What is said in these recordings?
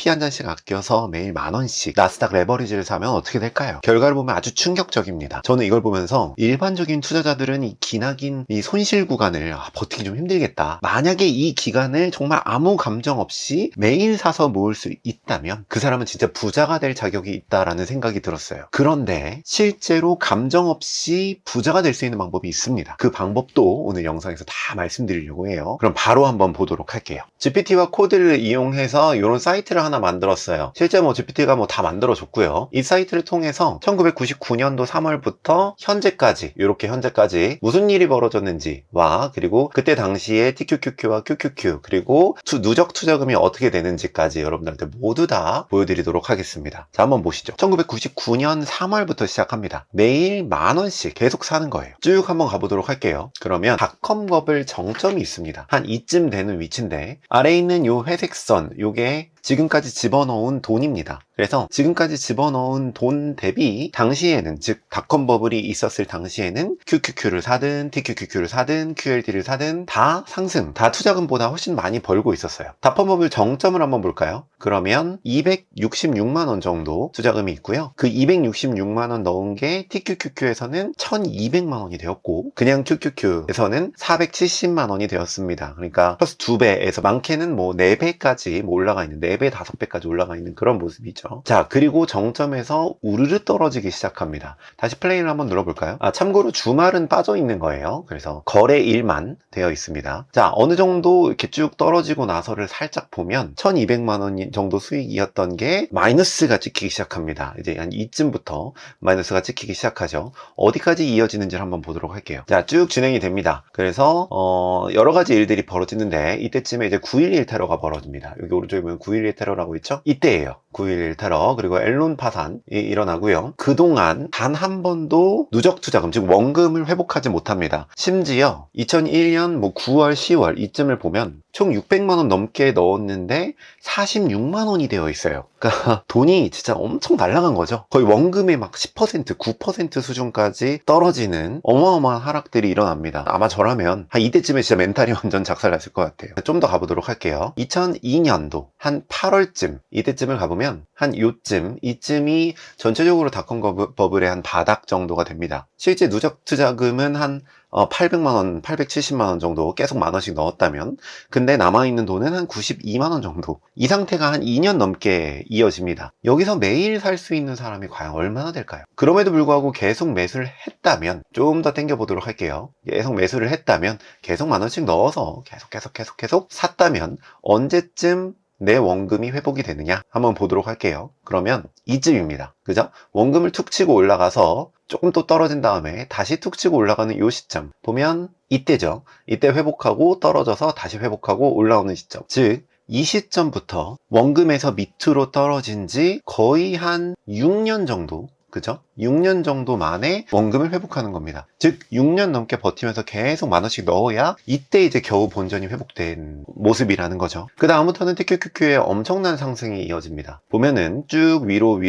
커피 한 잔씩 아껴서 매일 10,000원씩 나스닥 레버리지를 사면 어떻게 될까요? 결과를 보면 아주 충격적입니다. 저는 이걸 보면서 일반적인 투자자들은 이 기나긴 이 손실 구간을 버티기 좀 힘들겠다. 만약에 이 기간을 정말 아무 감정 없이 매일 사서 모을 수 있다면 그 사람은 진짜 부자가 될 자격이 있다라는 생각이 들었어요. 그런데 실제로 감정 없이 부자가 될 수 있는 방법이 있습니다. 그 방법도 오늘 영상에서 다 말씀드리려고 해요. 그럼 바로 한번 보도록 할게요. GPT와 코드를 이용해서 이런 사이트를 하나 만들었어요. 실제 GPT가 다 만들어줬고요. 이 사이트를 통해서 1999년도 3월부터 현재까지, 이렇게 현재까지 무슨 일이 벌어졌는지와 그리고 그때 당시에 TQQQ와 QQQ 그리고 누적 투자금이 어떻게 되는지까지 여러분들한테 모두 다 보여드리도록 하겠습니다. 자, 한번 보시죠. 1999년 3월부터 시작합니다. 매일 10,000원씩 계속 사는 거예요. 쭉 한번 가보도록 할게요. 그러면 닷컴 버블 정점이 있습니다. 한 이쯤 되는 위치인데 아래에 있는 요 회색 선, 요게 지금까지 집어넣은 돈입니다. 그래서 지금까지 집어넣은 돈 대비 당시에는, 즉 닷컴 버블이 있었을 당시에는 QQQ를 사든 TQQQ를 사든 QLD를 사든 다 상승, 다 투자금보다 훨씬 많이 벌고 있었어요. 닷컴 버블 정점을 한번 볼까요? 그러면 266만원 정도 투자금이 있고요. 그 266만원 넣은 게 TQQQ에서는 1200만원이 되었고 그냥 QQQ에서는 470만원이 되었습니다. 그러니까 플러스 2배에서 많게는 4배까지 올라가 있는, 4배, 5배까지 올라가 있는 그런 모습이죠. 자, 그리고 정점에서 우르르 떨어지기 시작합니다. 다시 플레이를 한번 눌러볼까요? 참고로 주말은 빠져 있는 거예요. 그래서 거래일만 되어 있습니다. 자, 어느 정도 이렇게 쭉 떨어지고 나서를 살짝 보면 1200만원 정도 수익이었던 게 마이너스가 찍히기 시작합니다. 이제 한 이쯤부터 마이너스가 찍히기 시작하죠. 어디까지 이어지는지를 한번 보도록 할게요. 자, 쭉 진행이 됩니다. 그래서 여러 가지 일들이 벌어지는데 이때쯤에 이제 9.11 테러가 벌어집니다. 여기 오른쪽에 보면 9.11 테러라고 있죠? 이때예요. 9.11 테러, 그리고 엘론 파산이 일어나고요. 그동안 단 한 번도 누적 투자금, 즉 원금을 회복하지 못합니다. 심지어 2001년 9월, 10월 이쯤을 보면 총 600만원 넘게 넣었는데 46만원이 되어 있어요. 그러니까 돈이 진짜 엄청 날아간 거죠. 거의 원금의 10%, 9% 수준까지 떨어지는 어마어마한 하락들이 일어납니다. 아마 저라면 한 이때쯤에 진짜 멘탈이 완전 작살났을 것 같아요. 좀 더 가보도록 할게요. 2002년도 한 8월쯤, 이때쯤을 가보면 한 요쯤, 이쯤이 전체적으로 닷컴 버블의 한 바닥 정도가 됩니다. 실제 누적 투자금은 한 800만원, 870만원 정도 계속 10,000원씩 넣었다면, 근데 남아있는 돈은 한 92만원 정도. 이 상태가 한 2년 넘게 이어집니다. 여기서 매일 살 수 있는 사람이 과연 얼마나 될까요? 그럼에도 불구하고 계속 매수를 했다면, 좀 더 당겨보도록 할게요. 계속 매수를 했다면, 계속 10,000원씩 넣어서 계속 샀다면, 언제쯤 내 원금이 회복이 되느냐 한번 보도록 할게요. 그러면 이쯤입니다. 그죠? 원금을 툭 치고 올라가서 조금 또 떨어진 다음에 다시 툭 치고 올라가는 이 시점 보면 이때죠. 이때 회복하고 떨어져서 다시 회복하고 올라오는 시점, 즉 이 시점부터 원금에서 밑으로 떨어진 지 거의 한 6년 정도, 그죠? 6년 정도 만에 원금을 회복하는 겁니다. 즉 6년 넘게 버티면서 계속 10,000원씩 넣어야 이때 이제 겨우 본전이 회복된 모습이라는 거죠. 그 다음부터는 TQQQ의 엄청난 상승이 이어집니다. 보면은 쭉 위로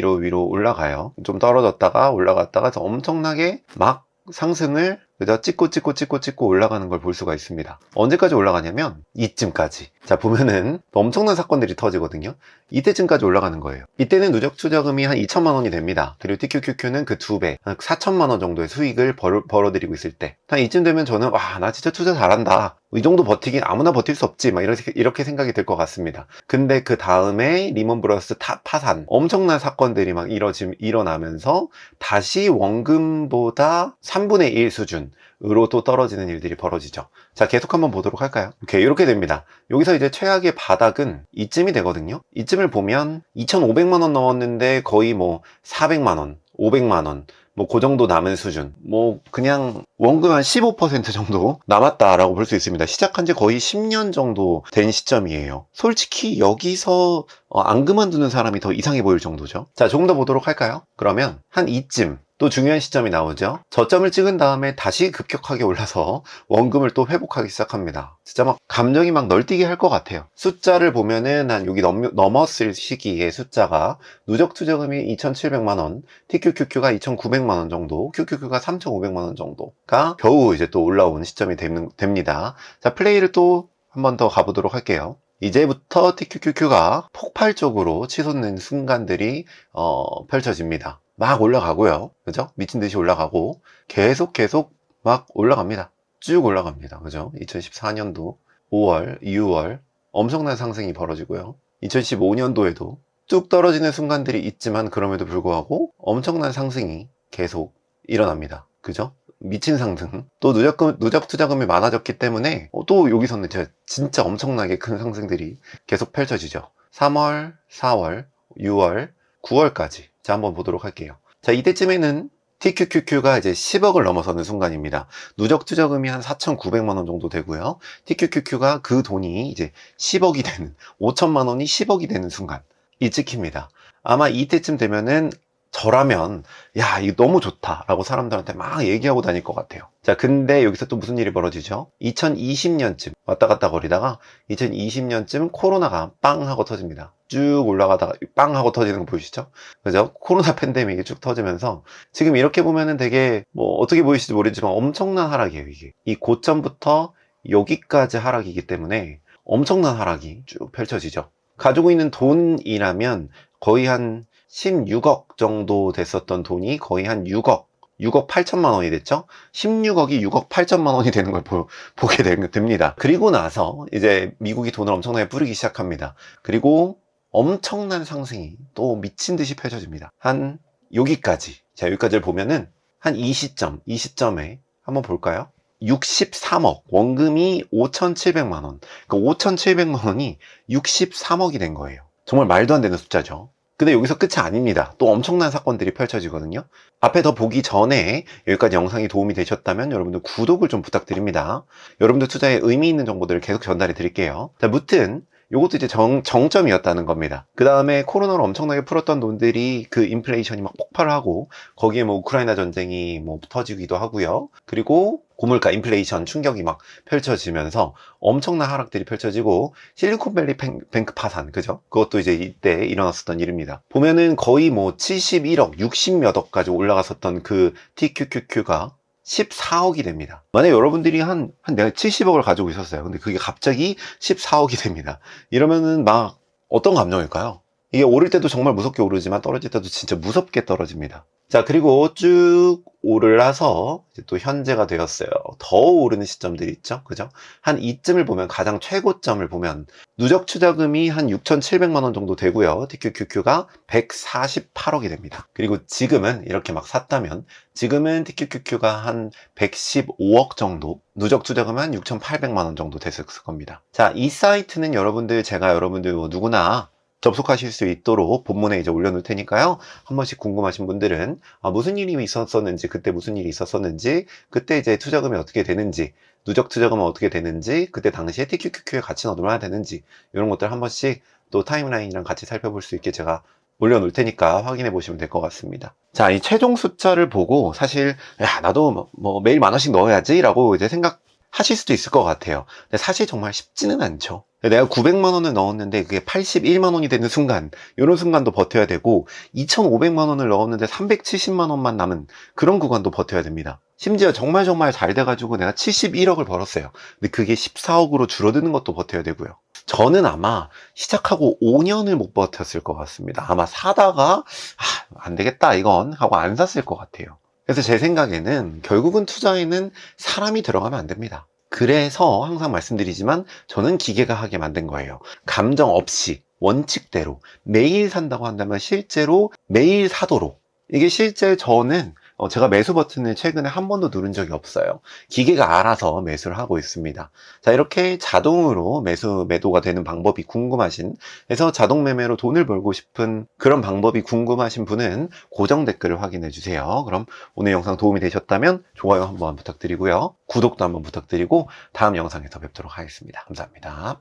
올라가요. 좀 떨어졌다가 올라갔다가 엄청나게 막 상승을 그저 찍고 올라가는 걸 볼 수가 있습니다. 언제까지 올라가냐면 이쯤까지. 자, 보면은 엄청난 사건들이 터지거든요. 이때쯤까지 올라가는 거예요. 이때는 누적 투자금이 한 2천만원이 됩니다. 그리고 TQQQ는 그 2배, 한 4천만원 정도의 수익을 벌어들이고 있을 때, 한 이쯤 되면 저는 나 진짜 투자 잘한다, 이 정도 버티긴 아무나 버틸 수 없지, 이렇게 생각이 들 것 같습니다. 근데 그 다음에 리먼 브러더스 파산, 엄청난 사건들이 막 일어나면서 다시 원금보다 3분의 1 수준으로 또 떨어지는 일들이 벌어지죠. 자, 계속 한번 보도록 할까요? 오케이, 이렇게 됩니다. 여기서 이제 최악의 바닥은 이쯤이 되거든요. 이쯤을 보면 2,500만원 넣었는데 거의 400만원, 500만원, 그 정도 남은 수준. 그냥 원금 한 15% 정도 남았다라고 볼 수 있습니다. 시작한 지 거의 10년 정도 된 시점이에요. 솔직히 여기서 안 그만두는 사람이 더 이상해 보일 정도죠. 자, 조금 더 보도록 할까요? 그러면 한 이쯤, 또 중요한 시점이 나오죠. 저점을 찍은 다음에 다시 급격하게 올라서 원금을 또 회복하기 시작합니다. 진짜 감정이 널뛰게 할 것 같아요. 숫자를 보면은 한 여기 넘었을 시기에 숫자가 누적 투자금이 2,700만원, TQQQ가 2,900만원 정도, QQQ가 3,500만원 정도가 겨우 이제 또 올라오는 시점이 됩니다. 자, 플레이를 또 한 번 더 가보도록 할게요. 이제부터 TQQQ가 폭발적으로 치솟는 순간들이 펼쳐집니다. 막 올라가고요. 그죠? 미친 듯이 올라가고 계속 막 올라갑니다. 쭉 올라갑니다. 그죠? 2014년도 5월, 6월 엄청난 상승이 벌어지고요. 2015년도에도 쭉 떨어지는 순간들이 있지만 그럼에도 불구하고 엄청난 상승이 계속 일어납니다. 그죠? 미친 상승. 또 누적 투자금이 많아졌기 때문에 또 여기서는 진짜 엄청나게 큰 상승들이 계속 펼쳐지죠. 3월, 4월, 6월, 9월까지. 자, 한번 보도록 할게요. 자, 이때쯤에는 TQQQ가 이제 10억을 넘어서는 순간입니다. 누적 투자금이 한 4,900만 원 정도 되고요. TQQQ가 그 돈이 이제 10억이 되는, 5천만 원이 10억이 되는 순간. 이 찍힙니다. 아마 이때쯤 되면은 저라면 야 이거 너무 좋다 라고 사람들한테 막 얘기하고 다닐 것 같아요. 자, 근데 여기서 또 무슨 일이 벌어지죠? 2020년쯤 왔다 갔다 거리다가 2020년쯤 코로나가 빵 하고 터집니다. 쭉 올라가다가 빵 하고 터지는 거 보이시죠? 그죠? 코로나 팬데믹이 쭉 터지면서 지금 이렇게 보면은 되게 뭐 어떻게 보이실지 모르지만 엄청난 하락이에요. 이게 이 고점부터 여기까지 하락이기 때문에 엄청난 하락이 쭉 펼쳐지죠. 가지고 있는 돈이라면 거의 한 16억 정도 됐었던 돈이 거의 한 6억 8천만 원이 됐죠. 16억이 6억 8천만 원이 되는 걸 보게 됩니다. 그리고 나서 이제 미국이 돈을 엄청나게 뿌리기 시작합니다. 그리고 엄청난 상승이 또 미친 듯이 펼쳐집니다. 한 여기까지. 자, 여기까지를 보면은 한 이 시점에 한번 볼까요? 63억, 원금이 5,700만 원. 그러니까 5,700만 원이 63억이 된 거예요. 정말 말도 안 되는 숫자죠. 근데 여기서 끝이 아닙니다. 또 엄청난 사건들이 펼쳐지거든요. 앞에 더 보기 전에 여기까지 영상이 도움이 되셨다면 여러분들 구독을 좀 부탁드립니다. 여러분들 투자에 의미 있는 정보들을 계속 전달해 드릴게요. 자, 무튼 요것도 이제 정점이었다는 겁니다. 그 다음에 코로나로 엄청나게 풀었던 돈들이 그 인플레이션이 막 폭발을 하고 거기에 뭐 우크라이나 전쟁이 뭐 터지기도 하고요. 그리고 고물가 인플레이션 충격이 막 펼쳐지면서 엄청난 하락들이 펼쳐지고 실리콘밸리 뱅크 파산, 그죠? 그것도 이제 이때 일어났었던 일입니다. 보면은 거의 뭐 71억, 60몇 억까지 올라갔었던 그 TQQQ가 14억이 됩니다. 만약에 여러분들이 내가 70억을 가지고 있었어요. 근데 그게 갑자기 14억이 됩니다. 이러면은 막 어떤 감정일까요? 이게 오를 때도 정말 무섭게 오르지만 떨어질 때도 진짜 무섭게 떨어집니다. 자, 그리고 쭉 오르라서 이제 또 현재가 되었어요. 더 오르는 시점들이 있죠. 그죠? 한 이쯤을 보면 가장 최고점을 보면 누적 투자금이 한 6,700만 원 정도 되고요. TQQQ가 148억이 됩니다. 그리고 지금은 이렇게 막 샀다면 지금은 TQQQ가 한 115억 정도, 누적 투자금은 한 6,800만 원 정도 됐을 겁니다. 자, 이 사이트는 제가 여러분들 뭐 누구나 접속하실 수 있도록 본문에 이제 올려놓을 테니까요. 한 번씩 궁금하신 분들은 무슨 일이 있었었는지, 그때 무슨 일이 있었었는지, 그때 이제 투자금이 어떻게 되는지, 누적 투자금은 어떻게 되는지, 그때 당시에 TQQQ의 가치는 얼마나 되는지 이런 것들 한 번씩 또 타임라인이랑 같이 살펴볼 수 있게 제가 올려놓을 테니까 확인해 보시면 될 것 같습니다. 자, 이 최종 숫자를 보고 사실 야 나도 뭐 매일 10,000원씩 넣어야지 라고 이제 생각하실 수도 있을 것 같아요. 근데 사실 정말 쉽지는 않죠. 내가 900만 원을 넣었는데 그게 81만 원이 되는 순간, 이런 순간도 버텨야 되고 2,500만 원을 넣었는데 370만 원만 남은 그런 구간도 버텨야 됩니다. 심지어 정말 잘 돼가지고 내가 71억을 벌었어요. 근데 그게 14억으로 줄어드는 것도 버텨야 되고요. 저는 아마 시작하고 5년을 못 버텼을 것 같습니다. 아마 사다가 안 되겠다 이건 하고 안 샀을 것 같아요. 그래서 제 생각에는 결국은 투자에는 사람이 들어가면 안 됩니다. 그래서 항상 말씀드리지만 저는 기계가 하게 만든 거예요. 감정 없이 원칙대로 매일 산다고 한다면 실제로 매일 사도록. 이게 실제 저는 제가 매수 버튼을 최근에 한 번도 누른 적이 없어요. 기계가 알아서 매수를 하고 있습니다. 자, 이렇게 자동으로 매도가 되는 방법이 궁금하신, 그래서 자동 매매로 돈을 벌고 싶은 그런 방법이 궁금하신 분은 고정 댓글을 확인해 주세요. 그럼 오늘 영상 도움이 되셨다면 좋아요 한번 부탁드리고요. 구독도 한번 부탁드리고 다음 영상에서 뵙도록 하겠습니다. 감사합니다.